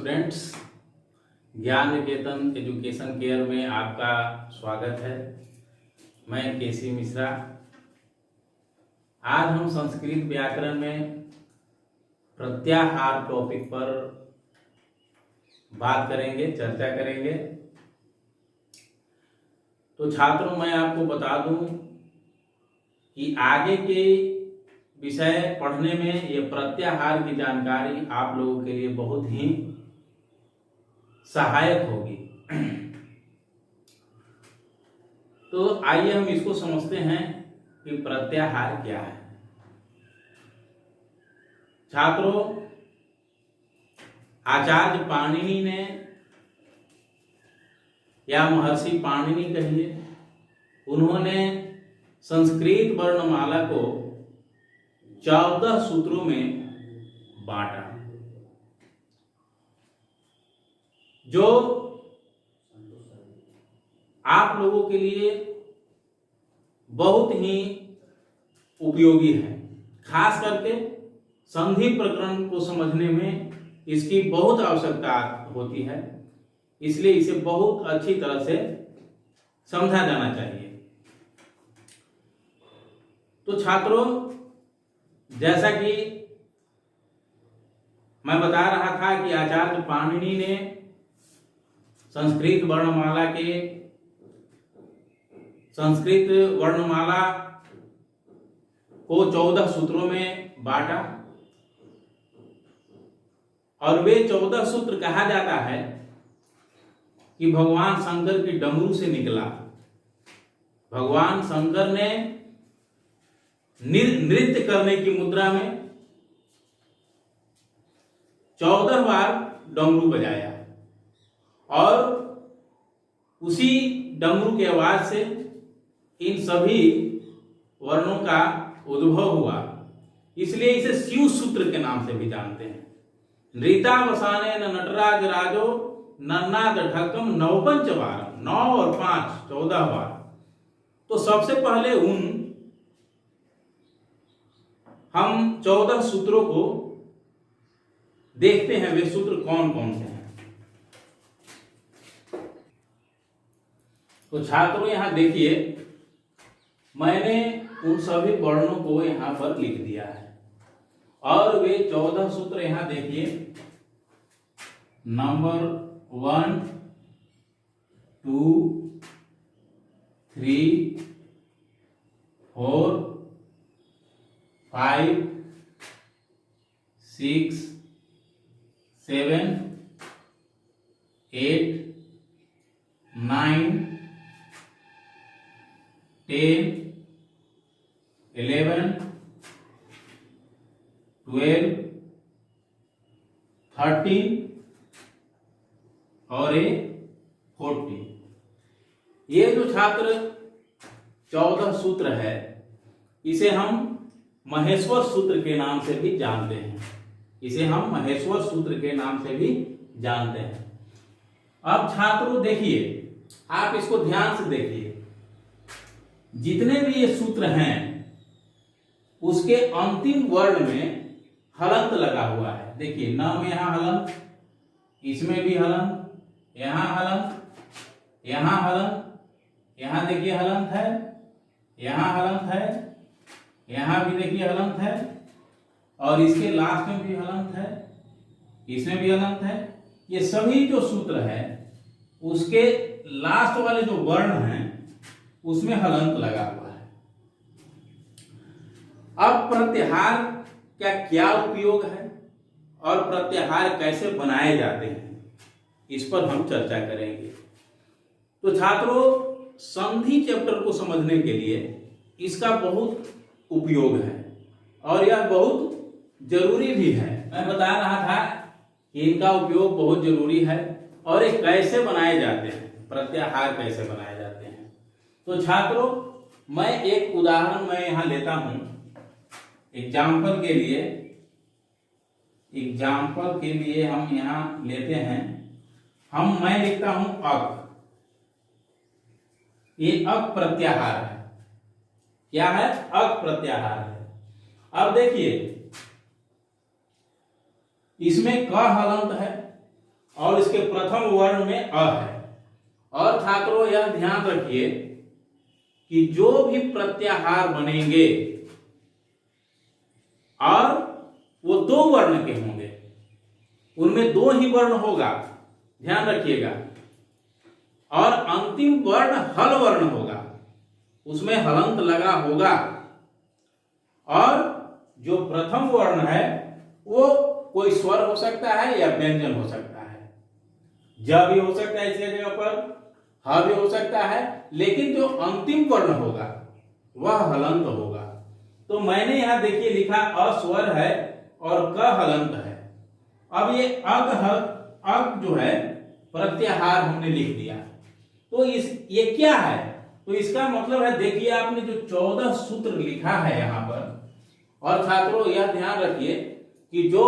Students, ज्ञान निकेतन education care में आपका स्वागत है। मैं केसी मिश्रा। आज हम संस्कृत व्याकरण में प्रत्याहार टॉपिक पर बात करेंगे, चर्चा करेंगे। तो छात्रों, मैं आपको बता दूं कि आगे के विषय पढ़ने में ये प्रत्याहार की जानकारी आप लोगों के लिए बहुत ही सहायक होगी। तो आइए हम इसको समझते हैं कि प्रत्याहार क्या है। छात्रों, आचार्य पाणिनि ने या महर्षि पाणिनि कहिए, उन्होंने संस्कृत वर्णमाला को 14 सूत्रों में बांटा, जो आप लोगों के लिए बहुत ही उपयोगी है। खास करके संधि प्रकरण को समझने में इसकी बहुत आवश्यकता होती है, इसलिए इसे बहुत अच्छी तरह से समझा जाना चाहिए। तो छात्रों, जैसा कि मैं बता रहा था कि आचार्य पाणिनि ने संस्कृत वर्णमाला को 14 सूत्रों में बांटा, और वे 14 सूत्र कहा जाता है कि भगवान शंकर की डमरू से निकला। भगवान शंकर ने नृत्य करने की मुद्रा में 14 बार डमरू बजाया, और उसी डमरू की आवाज से इन सभी वर्णों का उद्भव हुआ। इसलिए इसे शिव सूत्र के नाम से भी जानते हैं। नृतावसाने न नटराज राजो नन्नाद ढक्कम नवपंच बार, 9 और 5 14 बार। तो सबसे पहले हम 14 सूत्रों को देखते हैं, वे सूत्र कौन कौन से हैं। तो छात्रों, यहां देखिए, मैंने उन सभी वर्णों को यहां पर लिख दिया है, और वे 14 सूत्र यहां देखिए। नंबर 1 2 3 4 5 6 7 8 9 10 11 12 13 और 14। ये जो छात्र 14 सूत्र है, इसे हम महेश्वर सूत्र के नाम से भी जानते हैं। इसे हम महेश्वर सूत्र के नाम से भी जानते हैं। अब छात्रों देखिए, आप इसको ध्यान से देखिए, जितने भी ये सूत्र हैं उसके अंतिम वर्ण में हलंत लगा हुआ है। देखिए, न में यहां हलंत, इसमें भी हलंत, यहां हलंत, यहां हलंत, यहां देखिए हलंत है, यहां हलंत है, यहां भी देखिए हलंत है, और इसके लास्ट में भी हलंत है, इसमें भी हलंत है। ये सभी जो सूत्र है उसके लास्ट वाले जो वर्ण हैं उसमें हलंत लगा हुआ है। अब प्रत्याहार का क्या उपयोग है और प्रत्याहार कैसे बनाए जाते हैं, इस पर हम चर्चा करेंगे। तो छात्रों, संधि चैप्टर को समझने के लिए इसका बहुत उपयोग है, और यह बहुत जरूरी भी है। मैं बता रहा था कि इनका उपयोग बहुत जरूरी है, और ये कैसे बनाए जाते हैं, प्रत्याहार कैसे बनाए जाते हैं। तो छात्रों, मैं एक उदाहरण यहां लेता हूं एग्जाम्पल के लिए हम यहां लेते हैं। मैं लिखता हूं अक। ये अक प्रत्याहार है। क्या है? अक प्रत्याहार है। अब देखिए, इसमें क हलंत है और इसके प्रथम वर्ण में अ है। और छात्रों यह ध्यान रखिए कि जो भी प्रत्याहार बनेंगे और वो दो वर्ण के होंगे, उनमें दो ही वर्ण होगा, ध्यान रखिएगा। और अंतिम वर्ण हल वर्ण होगा, उसमें हलंत लगा होगा। और जो प्रथम वर्ण है वो कोई स्वर हो सकता है या व्यंजन हो सकता है। ज भी हो सकता है इसकी जगह पर, ह भी हो सकता है, लेकिन जो अंतिम वर्ण होगा वह हलंत होगा। तो मैंने यहां देखिए लिखा अ स्वर है और क हलंत है। अब ये अग जो है प्रत्याहार हमने लिख दिया। तो ये क्या है? तो इसका मतलब है, देखिए आपने जो 14 सूत्र लिखा है यहां पर, और छात्रों यह ध्यान रखिए कि जो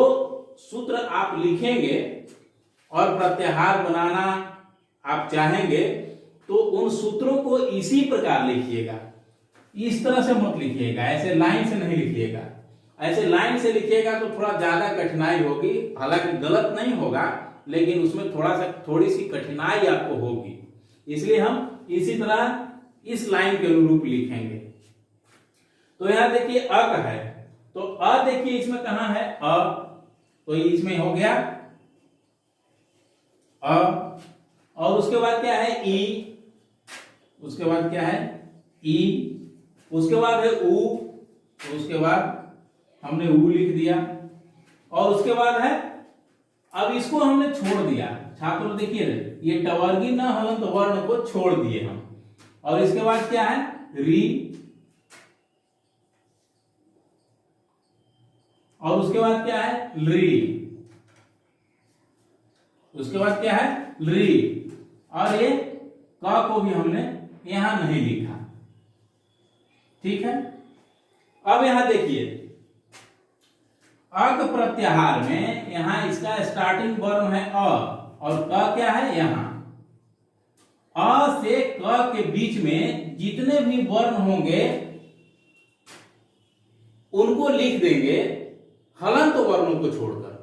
सूत्र आप लिखेंगे और प्रत्याहार बनाना आप चाहेंगे तो उन सूत्रों को इसी प्रकार लिखिएगा। इस तरह से मत लिखिएगा, ऐसे लाइन से नहीं लिखिएगा। ऐसे लाइन से लिखिएगा तो थोड़ा ज्यादा कठिनाई होगी, हालांकि गलत नहीं होगा, लेकिन उसमें थोड़ी सी कठिनाई आपको होगी। इसलिए हम इसी तरह इस लाइन के अनुरूप लिखेंगे। तो यहां देखिए अ है, तो अ देखिए इसमें कहां है अ, तो इसमें हो गया अ। और उसके बाद क्या है ई, उसके बाद क्या है ई, उसके बाद है उ, तो उसके बाद हमने उ लिख दिया। और उसके बाद है, अब इसको हमने छोड़ दिया छात्रों, देखिए ये टवर्गी न हलंत वर्ण को छोड़ दिए हम। और इसके बाद क्या है री, और उसके बाद क्या है ली, उसके बाद क्या है ली। और ये क को भी हमने यहां नहीं लिखा, ठीक है। अब यहां देखिए अक प्रत्याहार में यहां इसका स्टार्टिंग वर्ण है अ, और क क्या है यहां। अ से क के बीच में जितने भी वर्ण होंगे उनको लिख देंगे हलंत वर्णों को छोड़कर।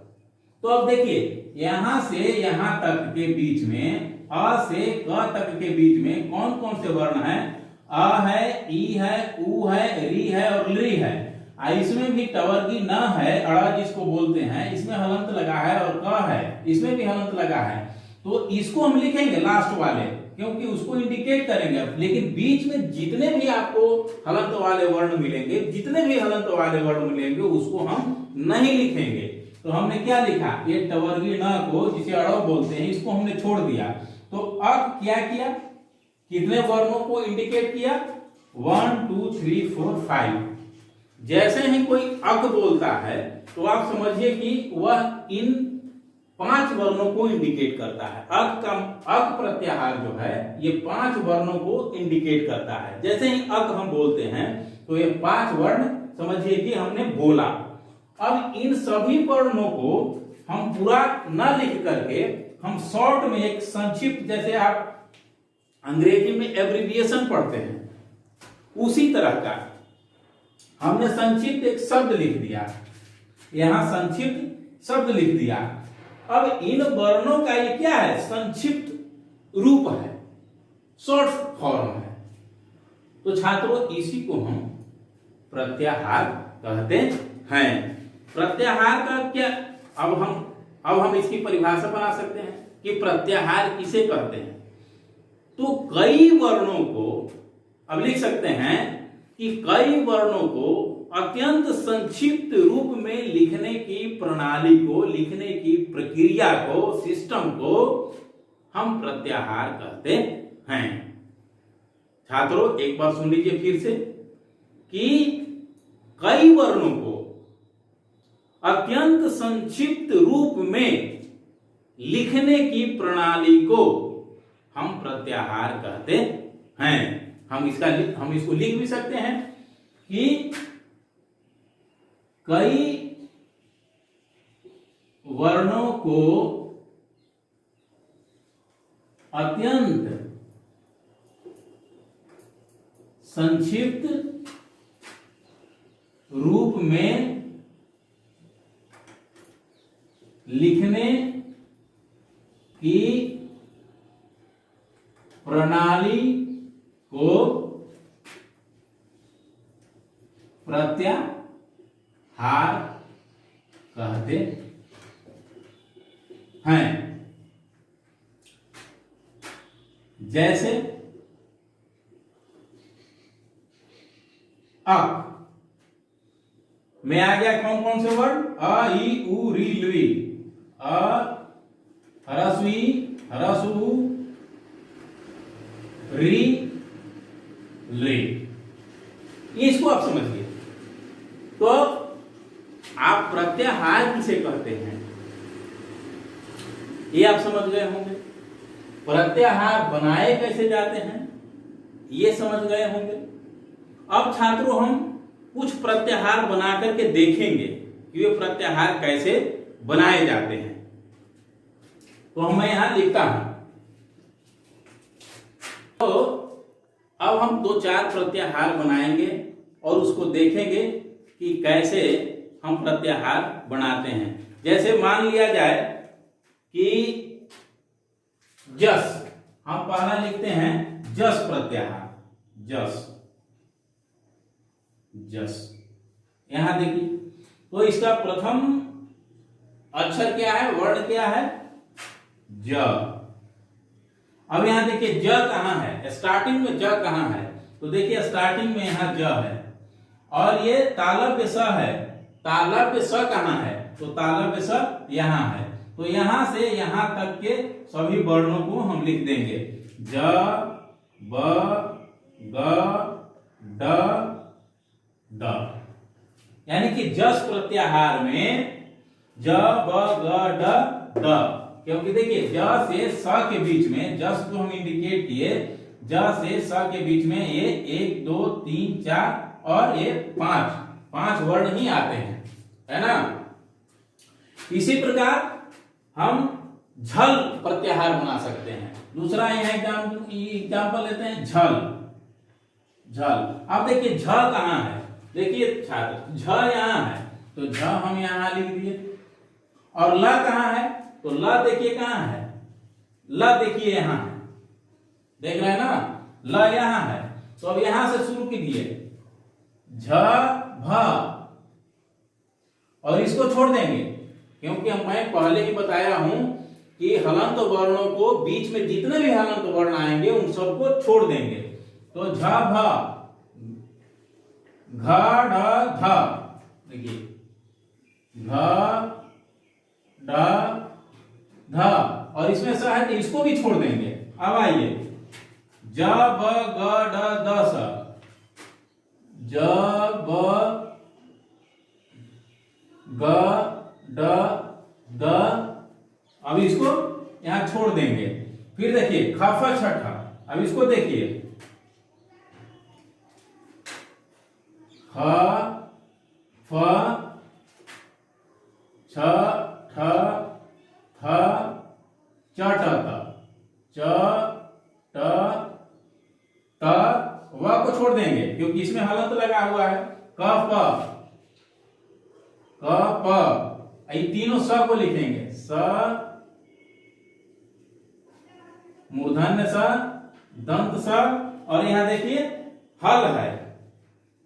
तो अब देखिए यहां से यहां तक के बीच में, अ से क तक के बीच में कौन कौन से वर्ण हैं? अ है, ई है, उ है, री है और ली है। इसमें भी टवर्गी न है, अड़ा जिसको बोलते हैं, इसमें हलंत लगा है, और क है इसमें भी हलंत लगा है। तो इसको हम लिखेंगे लास्ट वाले, क्योंकि उसको इंडिकेट करेंगे। लेकिन बीच में जितने भी आपको हलंत वाले वर्ण मिलेंगे, जितने भी हलंत वाले वर्ण मिलेंगे उसको हम नहीं लिखेंगे। तो हमने क्या लिखा, ये टवर्गी न को, जिसे अड़व बोलते हैं, इसको हमने छोड़ दिया। तो अब क्या किया, कितने वर्णों को इंडिकेट किया? 1 2 3 4 5। जैसे ही कोई अक बोलता है तो आप समझिए कि वह इन 5 वर्णों को इंडिकेट करता है। अक प्रत्याहार जो है ये 5 वर्णों को इंडिकेट करता है। जैसे ही अक हम बोलते हैं तो ये 5 वर्ण समझिए कि हमने बोला। अब इन सभी वर्णों को हम पूरा न लिख करके हम शॉर्ट में एक संक्षिप्त, जैसे आप अंग्रेजी में एब्रिविएशन पढ़ते हैं उसी तरह का हमने संक्षिप्त एक शब्द लिख दिया, यहां संक्षिप्त शब्द लिख दिया। अब इन वर्णों का ये क्या है, संक्षिप्त रूप है, शॉर्ट फॉर्म है। तो छात्रों इसी को हम प्रत्याहार कहते हैं। प्रत्याहार का क्या, अब हम इसकी परिभाषा बना सकते हैं कि प्रत्याहार किसे कहते हैं। तो कई वर्णों को अब लिख सकते हैं कि कई वर्णों को अत्यंत संक्षिप्त रूप में लिखने की प्रणाली को, लिखने की प्रक्रिया को, सिस्टम को हम प्रत्याहार कहते हैं। छात्रों एक बार सुन लीजिए फिर से कि कई वर्णों को अत्यंत संक्षिप्त रूप में लिखने की प्रणाली को हम प्रत्याहार कहते हैं। हम इसको लिख भी सकते हैं कि कई वर्णों को अत्यंत संक्षिप्त रूप में लिखने की प्रणाली को प्रत्याहार कहते हैं। जैसे अक में आ गया कौन कौन से वर्ड, अ ई उ री लुई, अ हरसवी हरसु री लुई, इसको आप समझिए। तो आप प्रत्याहार किसे कहते हैं ये आप समझ गए होंगे। प्रत्याहार बनाए कैसे जाते हैं ये समझ गए होंगे। अब छात्रों हम कुछ प्रत्याहार बना करके देखेंगे कि वे प्रत्याहार कैसे बनाए जाते हैं। तो मैं यहां लिखता हूं। तो अब हम 2-4 प्रत्याहार बनाएंगे और उसको देखेंगे कि कैसे हम प्रत्याहार बनाते हैं। जैसे मान लिया जाए कि जस, हम पहला लिखते हैं जस प्रत्याहार, जस जस। यहां देखिए, तो इसका प्रथम अक्षर क्या है, वर्ण क्या है, ज। अब यहां देखिए ज कहां है, स्टार्टिंग में ज कहां है, तो देखिए स्टार्टिंग में यहां ज है और ये तालव्य स है। तालव्य स कहां है, तो तालव्य स यहां है। तो यहां से यहां तक के सभी वर्णों को हम लिख देंगे, ज ब ग ड द। यानी कि जस प्रत्याहार में ज ब ग ड द, क्योंकि देखिए ज से स के बीच में, जस को हम इंडिकेट किए, ज से स के बीच में ये 1 2 3 4 और ये 5 वर्ण ही आते हैं, है ना। इसी प्रकार हम झल प्रत्याहार बना सकते हैं। दूसरा यहां एग्जाम्पल लेते हैं, झल। झल, अब देखिए झ कहां है, देखिए छात्र झ यहां है, तो झ हम यहां लिख दिए। और ल कहां है, तो ल देखिए कहां है, ल देखिए यहां है, देख रहे हैं ना, ल यहां है। तो अब यहां से शुरू कीजिए, झ भ, और इसको छोड़ देंगे क्योंकि मैं पहले ही बताया हूं कि हलंत वर्णों को बीच में जितने भी हलंत वर्ण आएंगे उन सबको छोड़ देंगे। तो झ भ, घ ढ ध, देखिए घ ढ ध, और इसमें स है तो इसको भी छोड़ देंगे। अब आइए ज ब ग ड द स, ज ब ग ड द, अब इसको यहां छोड़ देंगे। फिर देखिए ख फ छ ठ, अब इसको देखिए ख फ छ ठ थ च ट त, च ट त, व को छोड़ देंगे क्योंकि इसमें हलंत लगा हुआ है। क प, क प, ये तीनों स को लिखेंगे, स मूर्धन्य स, दंत स, और यहां देखिए हल है,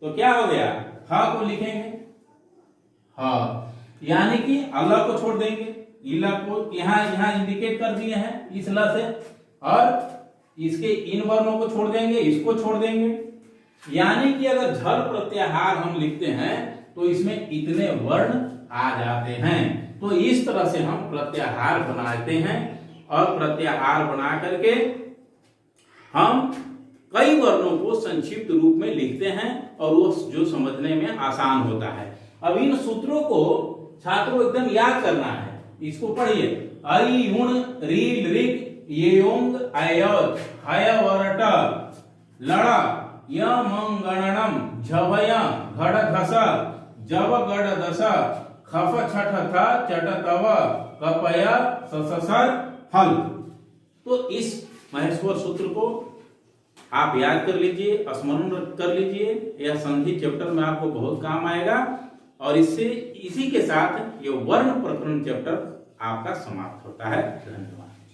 तो क्या हो गया, ह को लिखेंगे ह, यानी कि अल्लाह को छोड़ देंगे, इला को यहां इंडिकेट कर दिए हैं इस ल से, और इसके इन वर्णों को छोड़ देंगे, इसको छोड़ देंगे। यानी कि अगर झल प्रत्याहार हम लिखते हैं तो इसमें इतने वर्ण आ जाते हैं। तो इस तरह से हम प्रत्याहार बनाते हैं और प्रत्याहार बना करके हम कई वर्णों को संक्षिप्त रूप में लिखते हैं और वो जो समझने में आसान होता है। अब इन सूत्रों को छात्रों एकदम याद करना है, इसको पढ़िए, अई युण रील ऋग येयोंग अयोत हय वरट लड़ा यमंगणनम झवय घड़ घस जव गड़ दस खफ छठ था चट तव कपय सससर हल। तो इस महेश्वर सूत्र को आप याद कर लीजिए, स्मरण कर लीजिए, यह संधि चैप्टर में आपको बहुत काम आएगा। और इससे इसी के साथ ये वर्ण प्रकरण चैप्टर आपका समाप्त होता है। धन्यवाद।